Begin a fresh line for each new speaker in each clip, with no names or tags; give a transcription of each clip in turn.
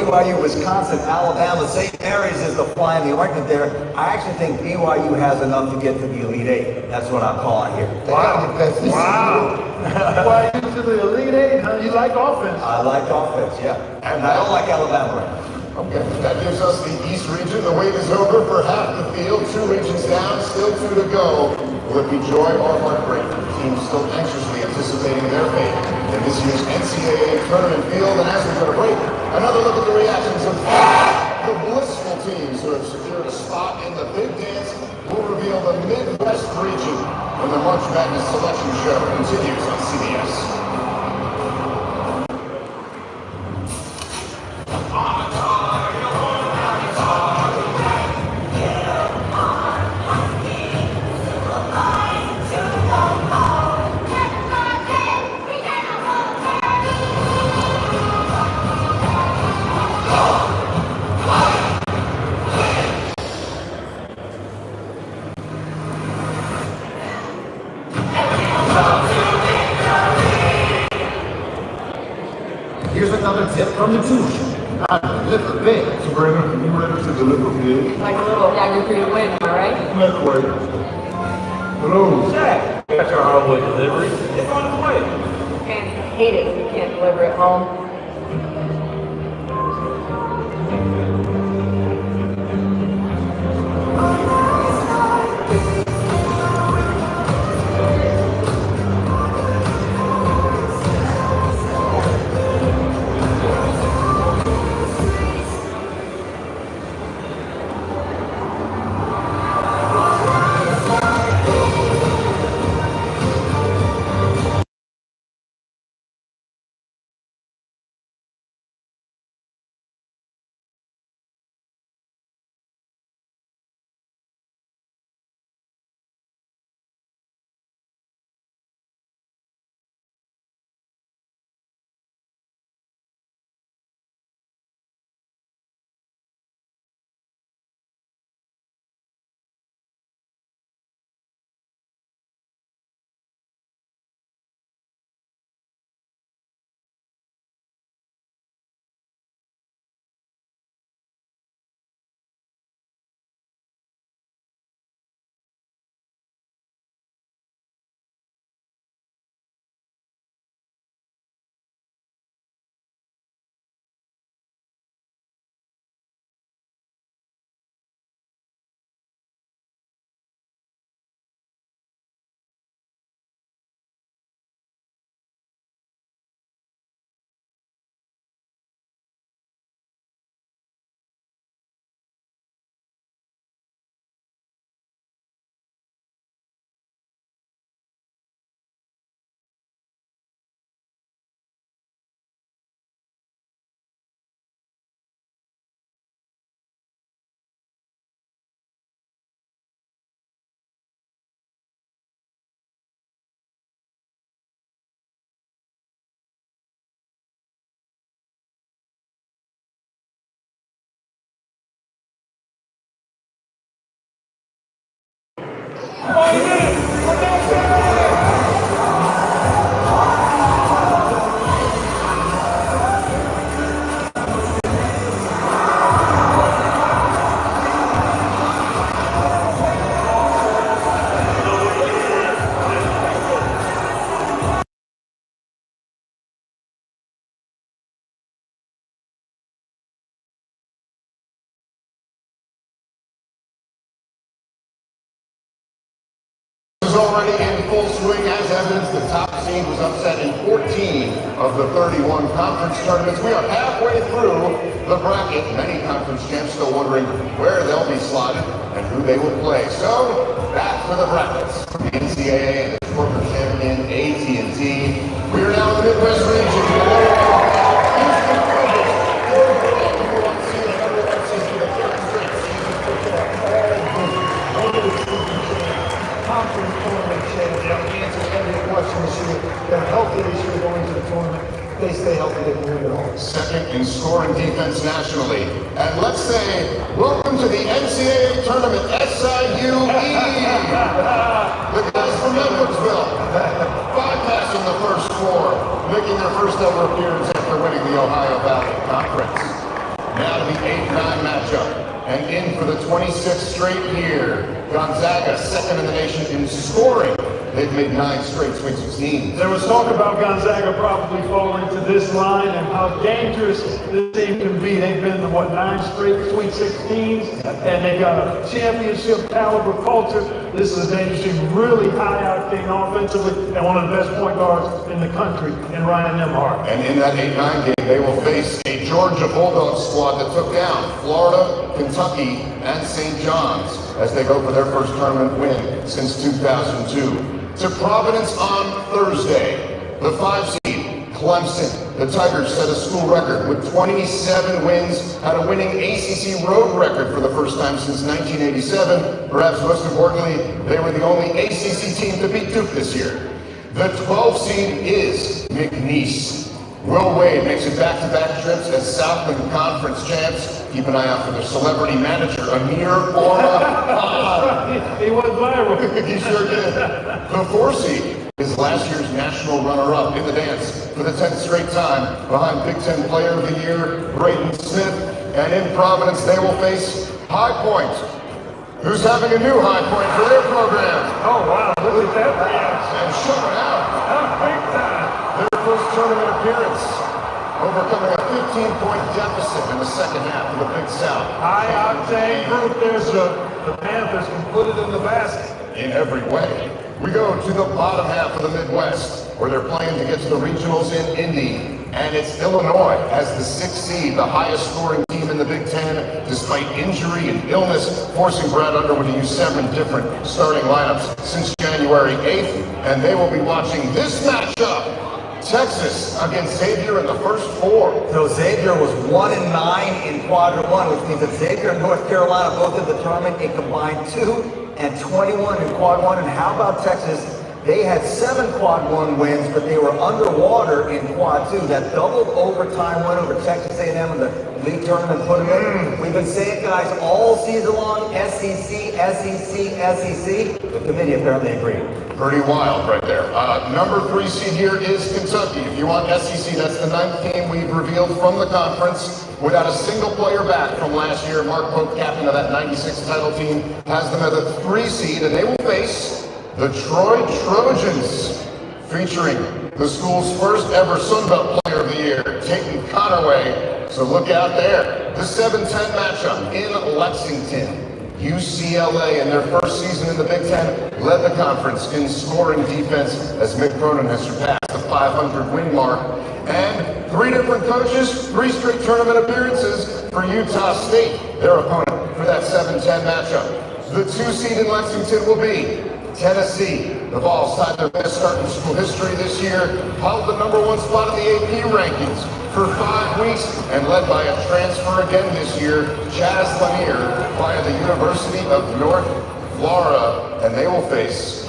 BYU, Wisconsin, Alabama, St. Mary's is the fly in the ointment there. I actually think BYU has enough to get to the Elite Eight. That's what I'm calling here.
Wow. BYU to the Elite Eight, huh? You like offense?
I like offense, yeah. And I don't like Alabama right now.
Okay, that gives us the East region. The wait is over for half the field. 2 regions down, still 2 to go. Will it be joy or heartbreak? The team still anxiously anticipating their fate in this year's NCAA tournament field. And as we go to break, another look at the reactions of the blissful teams who have secured a spot in the big dance will reveal the Midwest region when the March Madness selection show continues on CBS.
Here's another tip from the tuition. I deliver big. Sabrina, you ready to deliver big?
Like a little dagger for you to win, am I right?
That's right. Hello.
Jack, got your hardwood delivery. It's on its way.
Fans hate it when you can't deliver at home.
Is already in full swing. As evidence, the top seed was upset in 14 of the 31 conference tournaments. We are halfway through the bracket. Many conference champs still wondering where they'll be slotted and who they will play. So, back for the brackets. From the NCAA and the corporate champion AT&T. We are now in the Midwest region.
They're healthy this year going to the tournament. They stay healthy, they can win it all.
Second in scoring defense nationally. And let's say, welcome to the NCAA tournament, SIUE. The guys from Edwardsville, bypassing the first 4, making their first ever appearance after winning the Ohio Valley Conference. matchup. And in for the 26th straight year, Gonzaga, second in the nation in scoring. They've made 9 straight Sweet 16s.
There was talk about Gonzaga probably falling to this line and how dangerous this team can be. They've been to, 9 straight Sweet 16s, and they got a championship caliber culture. This is a dangerous team, really high octane offensively, and one of the best point guards in the country in Ryan Nembhard.
And in that 8-9 game, they will face a Georgia Bulldogs squad that took down Florida, Kentucky, and St. John's as they go for their first tournament win since 2002. To Providence on Thursday, the 5 seed, Clemson. The Tigers set a school record with 27 wins, had a winning ACC road record for the first time since 1987. Perhaps most importantly, they were the only ACC team to beat Duke this year. The 12 seed is McNeese. Will Wade makes it back-to-back trips as Southland Conference champs. Keep an eye out for their celebrity manager, Amir Aura.
He went viral.
He sure did. The 4 seed is last year's national runner-up in the dance for the 10th straight time behind Big Ten Player of the Year, Braden Smith. And in Providence, they will face High Point, who's having a new high point for their program.
Oh, wow, look at that reaction.
And showing out.
Big time.
Their first tournament appearance, overcoming a 15-point deficit in the second half of the Big South.
High octane group. There's the Panthers can put it in the basket.
In every way. We go to the bottom half of the Midwest, where they're playing to get to the regionals in Indy. And it's Illinois as the 6th seed, the highest scoring team in the Big Ten, despite injury and illness, forcing Brad Underwood to use 7 different starting lineups since January 8th. And they will be watching this matchup. Texas against Xavier in the first 4.
So Xavier was 1-9 in quadrant 1, which means that Xavier and North Carolina both in the tournament, a combined 2 and 21 in quad 1. And how about Texas? They had 7 quad 1 wins, but they were underwater in quad 2. That double overtime win over Texas A&M in the league tournament put them in. We've been saying, guys, all season long, SEC, SEC, SEC. The committee apparently agreed.
Pretty wild right there. Number 3 seed here is Kentucky. If you want SEC, that's the 9th team we've revealed from the conference. Without a single player back from last year, Mark Pope, captain of that 96 title team, has them at the 3 seed, and they will face the Troy Trojans, featuring the school's first ever Sun Belt Player of the Year, Tatum Conaway. So look out there. The 7-10 matchup in Lexington. UCLA, in their first season in the Big Ten, led the conference in scoring defense as Mick Cronin has surpassed the 500 win mark. And 3 different coaches, 3 straight tournament appearances for Utah State, their opponent for that 7-10 matchup. The 2 seed in Lexington will be Tennessee. The Vols tied their best start in school history this year, held the number 1 spot in the AP rankings for 5 weeks, and led by a transfer again this year, Chaz Lanier, via the University of North Florida, and they will face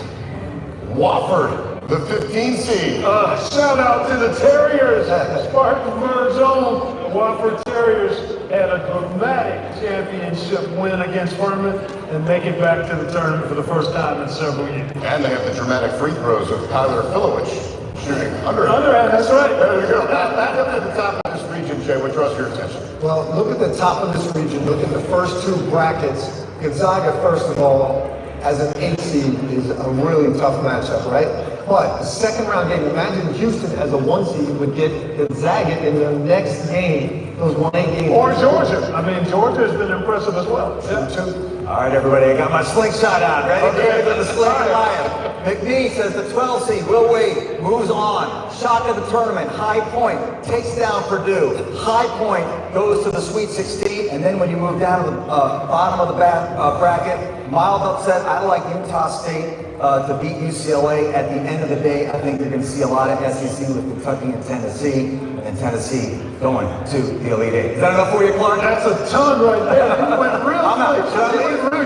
Wofford, the 15 seed.
Shout out to the Terriers. Spartanburg's own Wofford Terriers had a dramatic championship win against Furman and make it back to the tournament for the first time in several years.
And they have the dramatic free throws of Tyler Filowich shooting underhand.
That's right.
There you go. Back up at the top of this region, Jay, what draws your attention?
Well, look at the top of this region. Look at the first 2 brackets. Gonzaga, first of all, as an 8 seed is a really tough matchup, right? But the second round game, imagine Houston as a 1 seed would get Gonzaga in their next game, those 1-8 games.
Or Georgia. I mean, Georgia has been impressive as well.
All right, everybody, I got my slingshot out. Ready?
Okay.
For the sling and lion. McNeese says the 12 seed, Will Wade, moves on. Shock of the tournament, High Point takes down Purdue. High Point goes to the Sweet 16, and then when you move down to the bottom of the bracket, mild upset. I like Utah State to beat UCLA. At the end of the day, I think you're going to see a lot of SEC with Kentucky and Tennessee, and Tennessee going to the Elite 8. Is that enough for you, Clark?
That's a ton right there. You went real
I'm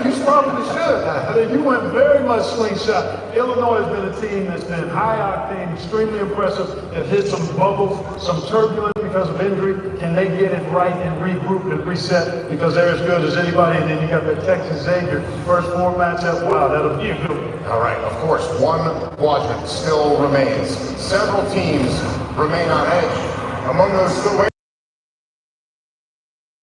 You probably should. I mean, you went very much slingshot. Illinois has been a team that's been high octane, extremely impressive. It hit some bubbles, some turbulence because of injury. Can they get it right and regroup and reset? Because they're as good as anybody. And then you got the Texas Xavier first 4 matchup. Wow, that'll be a good one.
All right, of course, 1 quadrant still remains. Several teams remain on edge. Among those still waiting